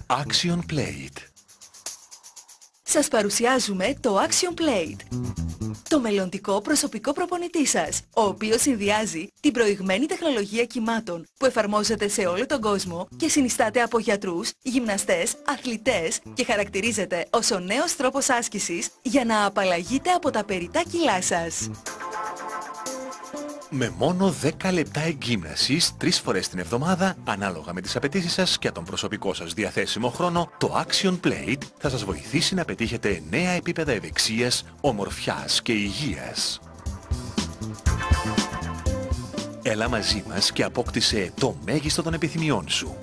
Action Plate. Σας παρουσιάζουμε το Action Plate, το μελλοντικό προσωπικό προπονητή σας, ο οποίος συνδυάζει την προηγμένη τεχνολογία κυμάτων που εφαρμόζεται σε όλο τον κόσμο και συνιστάται από γιατρούς, γυμναστές, αθλητές και χαρακτηρίζεται ως ο νέος τρόπος άσκησης για να απαλλαγείτε από τα περιττά κιλά σας. Με μόνο 10 λεπτά εγκύμνασης 3 φορές την εβδομάδα, ανάλογα με τις απαιτήσεις σας και τον προσωπικό σας διαθέσιμο χρόνο, το Action Plate θα σας βοηθήσει να πετύχετε νέα επίπεδα ευεξίας, ομορφιάς και υγείας. Έλα μαζί μας και απόκτησε το μέγιστο των επιθυμιών σου.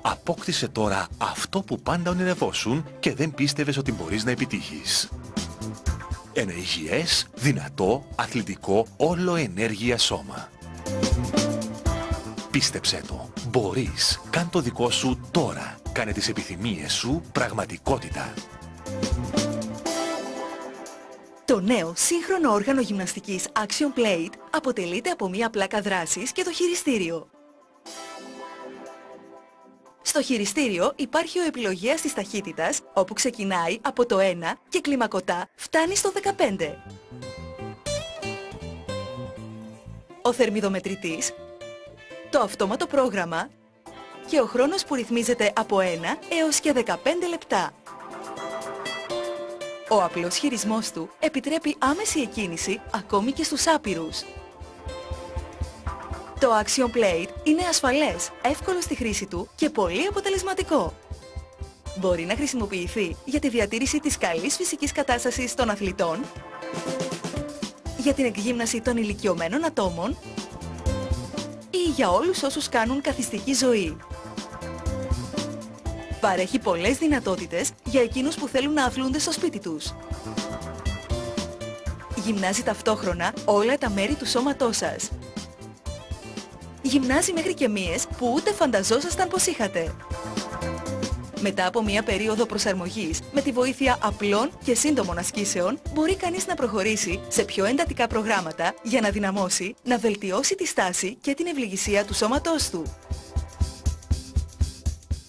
Απόκτησε τώρα αυτό που πάντα ονειρευόσουν και δεν πίστευες ότι μπορείς να επιτύχεις. Ένα υγιές, δυνατό, αθλητικό, όλο ενέργεια σώμα. Πίστεψέ το. Μπορείς. Κάν' το δικό σου τώρα. Κάνε τις επιθυμίες σου πραγματικότητα. Το νέο σύγχρονο όργανο γυμναστικής Action Plate αποτελείται από μία πλάκα δράσης και το χειριστήριο. Στο χειριστήριο υπάρχει ο επιλογέας της ταχύτητας, όπου ξεκινάει από το 1 και κλιμακωτά φτάνει στο 15. Ο θερμιδομετρητής, το αυτόματο πρόγραμμα και ο χρόνος που ρυθμίζεται από 1 έως και 15 λεπτά. Ο απλός χειρισμός του επιτρέπει άμεση εκκίνηση ακόμη και στους άπειρους. Το Action Plate είναι ασφαλές, εύκολο στη χρήση του και πολύ αποτελεσματικό. Μπορεί να χρησιμοποιηθεί για τη διατήρηση της καλής φυσικής κατάστασης των αθλητών, για την εκγύμναση των ηλικιωμένων ατόμων ή για όλους όσους κάνουν καθιστική ζωή. Παρέχει πολλές δυνατότητες για εκείνους που θέλουν να αθλούνται στο σπίτι τους. Γυμνάζει ταυτόχρονα όλα τα μέρη του σώματός σας. Γυμνάζει μέχρι και μύες που ούτε φανταζόσασταν πως είχατε. Μετά από μία περίοδο προσαρμογής, με τη βοήθεια απλών και σύντομων ασκήσεων, μπορεί κανείς να προχωρήσει σε πιο εντατικά προγράμματα για να δυναμώσει, να βελτιώσει τη στάση και την ευληγησία του σώματός του.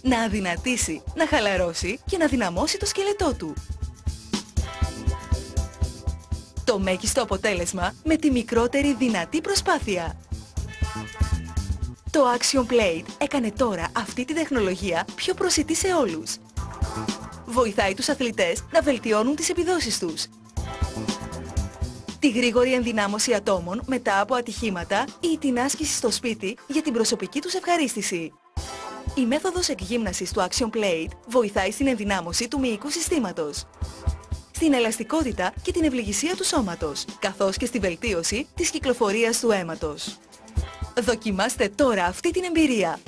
Να αδυνατήσει, να χαλαρώσει και να δυναμώσει το σκελετό του. Το μέγιστο αποτέλεσμα με τη μικρότερη δυνατή προσπάθεια. Το Action Plate έκανε τώρα αυτή τη τεχνολογία πιο προσιτή σε όλους. Βοηθάει τους αθλητές να βελτιώνουν τις επιδόσεις τους. Τη γρήγορη ενδυνάμωση ατόμων μετά από ατυχήματα ή την άσκηση στο σπίτι για την προσωπική τους ευχαρίστηση. Η μέθοδος εκγύμνασης του Action Plate βοηθάει στην ενδυνάμωση του μυϊκού συστήματος, στην ελαστικότητα και την ευληγησία του σώματος, καθώς και στη βελτίωση της κυκλοφορίας του αίματος. Δοκιμάστε τώρα αυτή την εμπειρία.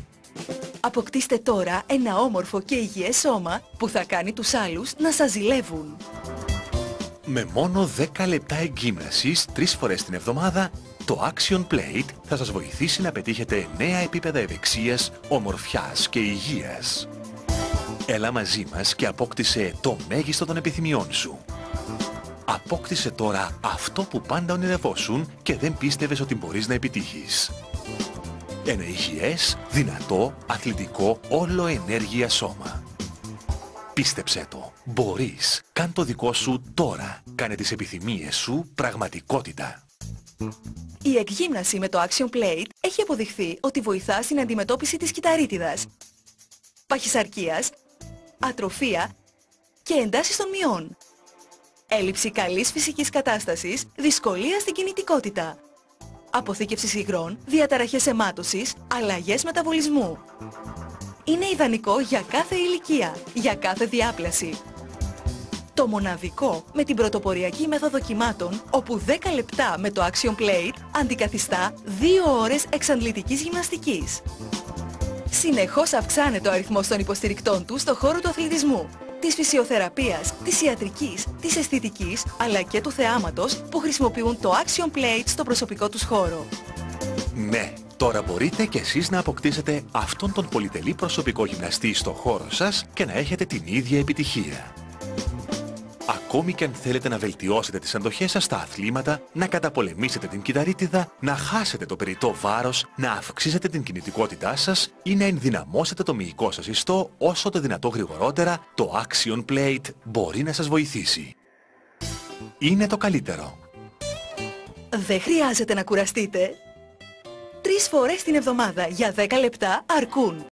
Αποκτήστε τώρα ένα όμορφο και υγιές σώμα που θα κάνει τους άλλους να σας ζηλεύουν. Με μόνο 10 λεπτά εγκύμνασης 3 φορές την εβδομάδα, το Action Plate θα σας βοηθήσει να πετύχετε νέα επίπεδα ευεξίας, ομορφιάς και υγείας. Έλα μαζί μας και απόκτησε το μέγιστο των επιθυμιών σου. Απόκτησε τώρα αυτό που πάντα ονειρευόσουν και δεν πίστευες ότι μπορείς να επιτύχεις. Ένα υγιές, δυνατό, αθλητικό, όλο ενέργεια σώμα. Πίστεψέ το. Μπορείς. Κάν' το δικό σου τώρα. Κάνε τις επιθυμίες σου πραγματικότητα. Η εκγύμναση με το Action Plate έχει αποδειχθεί ότι βοηθά στην αντιμετώπιση της κυταρίτιδας, παχυσαρκίας, ατροφία και εντάσεις των μειών, έλλειψη καλής φυσικής κατάστασης, δυσκολία στην κινητικότητα, αποθήκευση υγρών, διαταραχές αιμάτωσης, αλλαγές μεταβολισμού. Είναι ιδανικό για κάθε ηλικία, για κάθε διάπλαση. Το μοναδικό με την πρωτοποριακή μέθοδο κυμάτων, όπου 10 λεπτά με το Action Plate αντικαθιστά 2 ώρες εξαντλητικής γυμναστικής. Συνεχώς αυξάνεται ο αριθμός των υποστηρικτών του στον χώρο του αθλητισμού, της φυσιοθεραπείας, της ιατρικής, της αισθητικής, αλλά και του θεάματος που χρησιμοποιούν το Action Plate στο προσωπικό τους χώρο. Ναι, τώρα μπορείτε κι εσείς να αποκτήσετε αυτόν τον πολυτελή προσωπικό γυμναστή στο χώρο σας και να έχετε την ίδια επιτυχία. Ακόμα Ακόμη και αν θέλετε να βελτιώσετε τις αντοχές σας στα αθλήματα, να καταπολεμήσετε την κυταρίτιδα, να χάσετε το περιττό βάρος, να αυξήσετε την κινητικότητά σας ή να ενδυναμώσετε το μυϊκό σας ιστό όσο το δυνατό γρηγορότερα, το Action Plate μπορεί να σας βοηθήσει. Είναι το καλύτερο. Δεν χρειάζεται να κουραστείτε. 3 φορές την εβδομάδα για 10 λεπτά αρκούν.